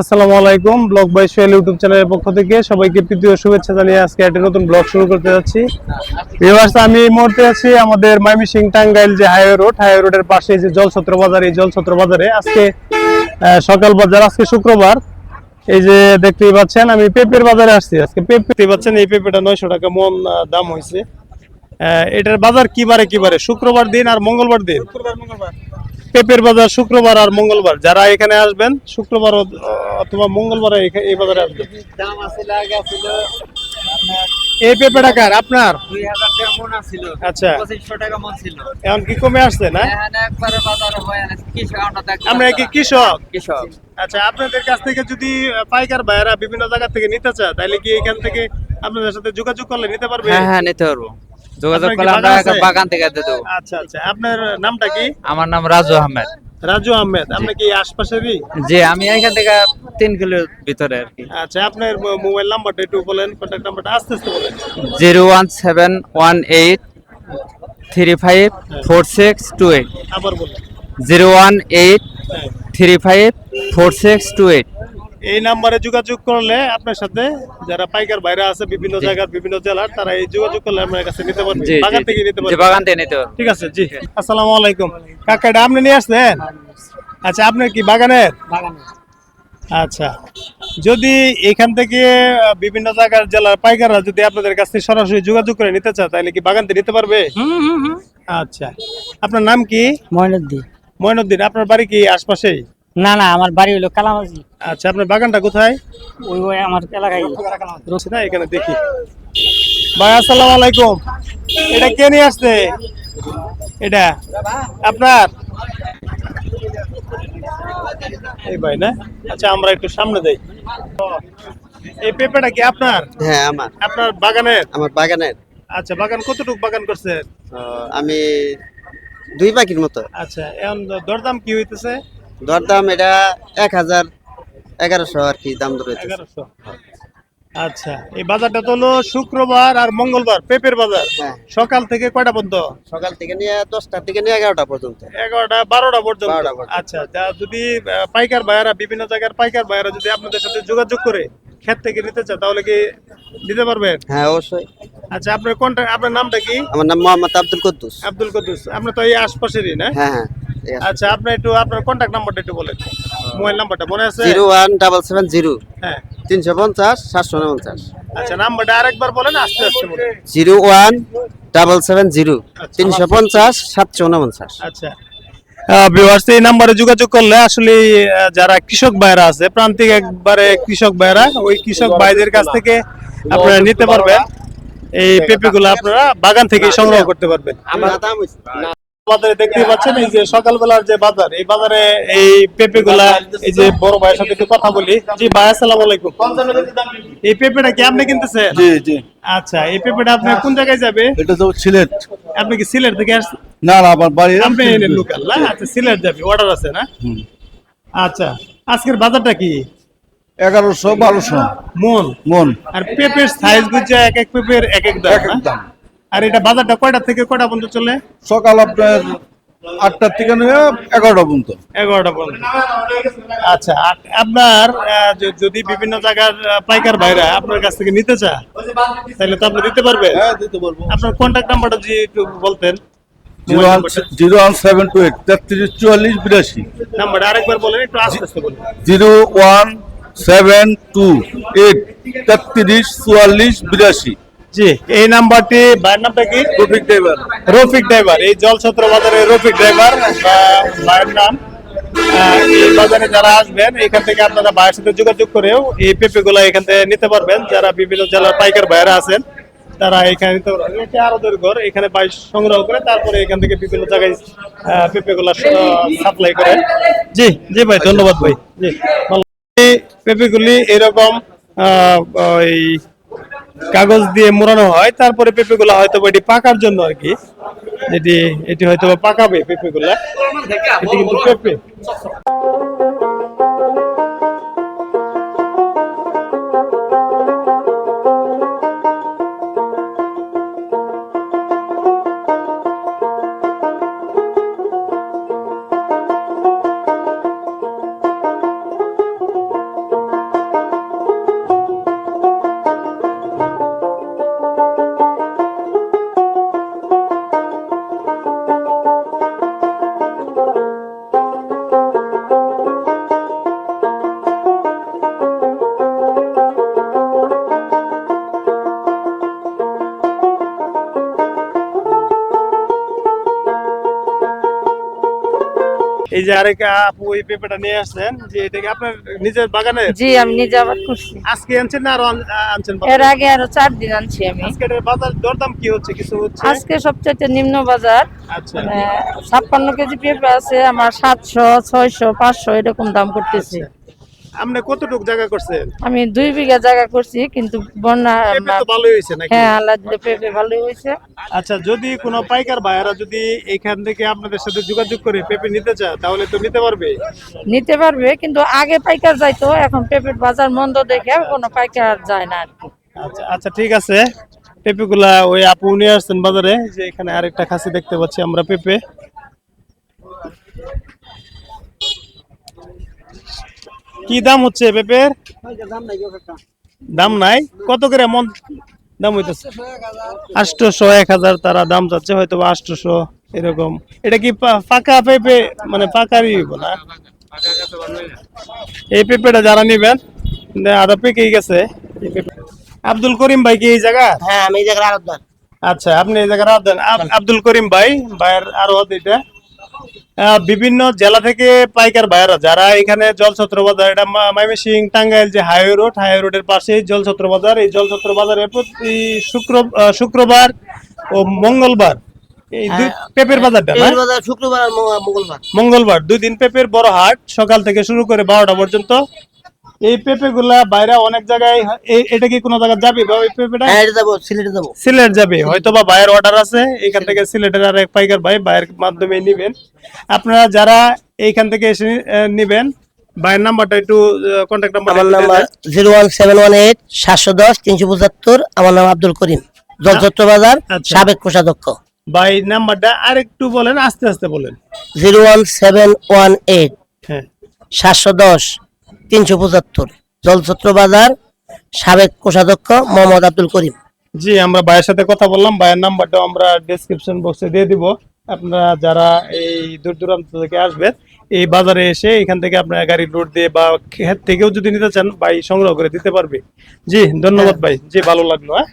আসসালামু আলাইকুম। Blog by Sohel YouTube চ্যানেলের পক্ষ থেকে সবাইকে প্রীতি ও শুভেচ্ছা জানিয়ে আজকে একটা নতুন ব্লগ শুরু করতে যাচ্ছি। ভিউয়ার্স, আমি এই মুহূর্তে আছি আমাদের ময়মনসিংহ টাঙ্গাইল যে হাইওয়ে রোডের পাশে যে জলছত্র বাজার, এই জলছত্র বাজারে আজকে সকাল বাজার, আজকে শুক্রবার। এই যে দেখতেই পাচ্ছেন আমি পেঁপের বাজারে আসছি। আজকে পেঁপে পাচ্ছেন, এই পেঁপেটা 900 টাকা মন দাম হয়েছে। এটার বাজার কিবারে শুক্রবার দিন আর মঙ্গলবার দিন। পেঁপের বাজার শুক্রবার আর মঙ্গলবার। যারা এখানে আসবেন শুক্রবার অথবা মঙ্গলবার এই বাজারে আসবেন। দাম আছিল আগে ছিল এই পেঁপেটা কার? আপনার? 2000 টাকা মন ছিল। আচ্ছা, 2500 টাকা মন ছিল। এখন কি কমে আসছে না? এখানে একবারে বাজার হয় না, কৃষক আমরা দেখতে আমরা কি কৃষক? কৃষক। আচ্ছা, আপনাদের কাছ থেকে যদি পাইকার ভাইয়েরা বিভিন্ন জায়গা থেকে নিতে চায়, তাহলে কি এখান থেকে আপনাদের সাথে যোগাযোগ করলে নিতে পারবে? হ্যাঁ নিতে পারবো। যোগাযোগ আপনার কি করলে আমরা বাগান একটা আছে? বাগান থেকে দিয়ে দেবো। আচ্ছা আচ্ছা, আপনার নামটা কি? আমার নাম রাজু আহমেদ। রাজু আহমেদ। আপনি কি আশপাশেরই? জি, আমি এখান থেকে 3 কিলোর ভিতরে আর কি। আচ্ছা, আপনার মোবাইল নাম্বারটা একটু বলেন, কন্ট্যাক্ট নাম্বারটা আস্তে আস্তে বলেন। 01718354628। আবার বলেন। 018354628। এই নাম্বারে যোগাযোগ করলে আপনার সাথে যারা পাইকার বাইরে আছে বিভিন্ন জায়গার বিভিন্ন জেলার, তারা এই যোগাযোগ করলে আপনার কাছে নিতে পারবে, জি, বাগান জি, থেকে নিতে জি, পারবে। বাগান থেকে নিতে পারবো। ঠিক আছে, জি। আসসালামু আলাইকুম। কাকা, এটা আপনি নিয়ে আসছেন? আচ্ছা, আপনার কি বাগানের? আচ্ছা, যদি এখান থেকে বিভিন্ন জায়গার জেলার পাইকাররা যদি আপনাদের কাছ থেকে সরাসরি যোগাযোগ করে নিতে চায়, তাহলে কি বাগান থেকে নিতে পারবে? আচ্ছা, আপনার নাম কি? ময়নুদ্দিন। ময়নুদ্দিন। আপনার বাড়ি কি আশপাশেই? না না, আমার বাড়ি হলো কালামাজি। আচ্ছা, আপনার বাগানটা কোথায়? ওই আমার এলাকায়। রয়েছে না, এখানে দেখি। ভাই আসসালামু আলাইকুম। এটা কে নিয়ে আসছে? এটা আপনার? এই ভাই না? আচ্ছা, আমরা একটু সামনে যাই। এই পেঁপেটা কি আপনার? হ্যাঁ আমার আপনার বাগানের? আমার বাগানের। আচ্ছা, বাগান কতটুকু বাগান করছেন? আমি 2 পাখির মতো। আচ্ছা, এখন দরদাম কি হইতেছে? দরদাম এটা 1100 আর কি দাম ধরে 1100। আচ্ছা, এই বাজারটা তো হলো শুক্রবার আর মঙ্গলবার, পেঁপের বাজার। হ্যাঁ। সকাল থেকে কয়টা পর্যন্ত? সকাল থেকে নিয়ে 10টা থেকে নিয়ে 11টা পর্যন্ত। 11টা 12টা পর্যন্ত। 12টা পর্যন্ত। আচ্ছা, যদি পাইকার ভাইয়ারা, বিভিন্ন জায়গার পাইকার ভাইয়ারা যদি আপনাদের সাথে যোগাযোগ করে ক্ষেত থেকে নিতে চায়, তাহলে কি দিতে পারবেন? হ্যাঁ অবশ্যই। আচ্ছা, আপনার নামটা কি? আমার নাম মোহাম্মদ আব্দুল কুদ্দুস। আব্দুল কুদ্দুস। আপনি তো এই আশপাশেরই না? হ্যাঁ হ্যাঁ ঠিক আছে। আচ্ছা, আপনি একটু আপনার কন্ট্যাক্ট নাম্বারটা একটু বলেন, মোবাইল নাম্বারটা মনে আছে? 01770 হ্যাঁ। 350 749। আচ্ছা, নাম্বারটা আরেকবার বলেন, আস্তে আস্তে বলেন। 01770 350 749। আচ্ছা, ভিউয়ার্স, এই নাম্বারে যোগাযোগ করলে আসলে যারা কৃষক ভাইরা আছে, প্রান্তিক একবারে কৃষক ভাইরা, ওই কৃষক ভাইদের কাছ থেকে আপনারা নিতে পারবেন। এই পেঁপেগুলো আপনারা বাগান থেকে সংগ্রহ করতে পারবেন। আমাদের দেখতেই পাচ্ছেন এই যে সকালবেলার যে বাজার, এই বাজারে এই পেঁপেগুলা, এই যে বড় ভাইয়ের সাথে একটু কথা বলি। জি ভাই, আসসালামু আলাইকুম। এই পেঁপেটা কি আপনি কিনতেছেন? জি জি। আচ্ছা, এই পেঁপেটা আপনার কোন জায়গায় যাবে? এটা তো সিলেট। আপনি কি সিলেট থেকে আসছেন? না না, আমার বাড়ি আপনি লোকাল না? আচ্ছা, সিলেট যাবে, অর্ডার আছে না? আচ্ছা, আজকের বাজারটা কি? 1100-1200 মন। মন। আর পেঁপের সাইজ বুঝে এক এক পেঁপের এক এক দাম এক এক না? দাম। আর এটা বাজারটা কয়টা থেকে কয়টা পর্যন্ত চলে? সকাল আপনার 8টা থেকে নিয়ে 11টা পর্যন্ত। 11টা পর্যন্ত। আচ্ছা, আপনার যদি বিভিন্ন জায়গার পাইকার ভাইরা আপনার কাছ থেকে নিতে চায়, তাহলে তো আপনি দিতে পারবেন? হ্যাঁ দিতে পারবো। আপনার কন্ট্যাক্ট নাম্বারটা যদি একটু বলতেন। 01728 33 44 82। নাম্বারটা আরেকবার বলেন, একটু আস্তে আস্তে বলেন। 01728 33 44 82। জি, এই নাম্বারটি, ভাইয়ের নামটা কি? রফিক ড্রাইভার। রফিক ড্রাইভার। এই জলছত্র বাজারে রফিক ড্রাইভার ভাইয়ের নাম। এই বাজারে যারা আসবেন, এখান থেকে আপনারা ভাইয়ের সাথে যোগাযোগ করেও এই পেঁপেগুলো এখান থেকে নিতে পারবেন। যারা বিভিন্ন জেলার পাইকার ভাইয়েরা আছেন, তারা এখানে নিতে পারবেন। এটা আরদের ঘর, এখানে ভাই সংগ্রহ করে তারপরে এখান থেকে বিভিন্ন জায়গায় পেঁপেগুলো সাপ্লাই করে। জি জি ভাই, ধন্যবাদ ভাই। জি, এই পেঁপেগুলি এরকম ওই কাগজ দিয়ে মোড়ানো হয়, তারপরে পেঁপেগুলা হয়তো এটি পাকার জন্য আর কি, এটি হয়তো পাকাবে পেঁপেগুলা। এটি কিন্তু পেঁপে। এই যে আরেক আপু এই পেঁপেটা নিয়ে আসছেন, যে এটা কি আপনার নিজের বাগানে? জি আমি নিজে আবাদ করছি। আজকে আনছেন না আরো আনছেন? এর আগে আরো 4 দিন আনছি আমি। আজকে এটার বাজার দরদাম কি হচ্ছে, কিছু হচ্ছে? আজকে সবচেয়ে নিম্ন বাজার আচ্ছা 56 কেজি পেঁপে আছে আমার 700 600 500 এরকম দাম করতেছি। আপনি কতটুকু জায়গা করছেন? আমি 2 বিঘা জায়গা করছি, কিন্তু বন্যা পেঁপে তো ভালোই হয়েছে নাকি? হ্যাঁ আল্লাহ দিলে পেঁপে ভালোই হয়েছে। আচ্ছা, যদি কোনো পাইকার ভাইয়ারা যদি এখান থেকে আপনাদের সাথে যোগাযোগ করে পেঁপে নিতে চায় তাহলে তো নিতে পারবে? নিতে পারবে, কিন্তু আগে পাইকার যাইতো, এখন পেঁপের বাজার মন্দ দেখে কোনো পাইকার যায় না আর কি। আচ্ছা আচ্ছা ঠিক আছে, পেঁপেগুলা ওই আপু নিয়ে আসছেন বাজারে। যে এখানে আরেকটা খাসি দেখতে পাচ্ছি আমরা পেঁপে। কি দাম হচ্ছে পেঁপের? দাম নাই? কত করে মন দাম হইতেছে? 800 1000 তারা দাম যাচ্ছে, হয়তো 800 এরকম। এটা কি পাকা পেঁপে, মানে পাকারই হইব না? এই পেঁপেটা যারা নিবেন আদা পেকেই গেছে এই পেঁপে। আব্দুল করিম ভাই কি এই জায়গা? হ্যাঁ আমি এই জায়গার আড়তদার। আচ্ছা, আপনি এই জায়গার আব্দুল করিম ভাই ভাইয়ের আরো এটা বিভিন্ন জেলা থেকে পাইকার ভাইয়েরা যারা এখানে জলছত্র বাজার, এটা ময়মনসিংহ টাঙ্গাইল যে হাইওয়ে রোডের পাশে জলছত্র বাজার। এই জলছত্র বাজারে প্রতি শুক্রবার ও মঙ্গলবার এই দুই পেঁপের বাজারটা না? এই বাজার শুক্রবার আর মঙ্গলবার। মঙ্গলবার 2 দিন পেঁপের বড় হাট, সকাল থেকে শুরু করে 12টা পর্যন্ত। এই পেঁপে গুলা বাইরে অনেক জায়গায়, এটা কি কোনো জায়গায় যাবে বা এই পেঁপেটা? হ্যাঁ এটা যাবো, সিলেটে যাবো। সিলেট যাবে, হয়তো বা ভাইয়ের অর্ডার আছে এখান থেকে, সিলেটের আর এক পাইকার ভাইয়ের মাধ্যমে নিবেন। আপনারা যারা এইখান থেকে এসে নিবেন, ভাইয়ের নাম্বারটা একটু কন্ট্যাক্ট নাম্বার। আমার নাম্বার 01718 710 375। আমার নাম আব্দুল করিম, জলছত্র বাজার, আচ্ছা। সাবেক কোষাধ্যক্ষ। ভাই নাম্বারটা আরেকটু বলেন, আস্তে আস্তে বলেন। 01718 হ্যাঁ 710 375, জলছত্র বাজার, সাবেক কোষাধ্যক্ষ মোহাম্মদ আব্দুল করিম। জি, আমরা ভাইয়ের সাথে কথা বললাম, ভাইয়ের নাম্বারটাও আমরা ডেসক্রিপশন বক্সে দিয়ে দিব। আপনারা যারা এই দূর দূরান্ত থেকে আসবেন, এই বাজারে এসে এখান থেকে আপনারা গাড়ি লোড দিয়ে বা ক্ষেত থেকেও যদি নিতে চান, ভাই সংগ্রহ করে দিতে পারবে। জি ধন্যবাদ ভাই, জি ভালো লাগলো। হ্যাঁ।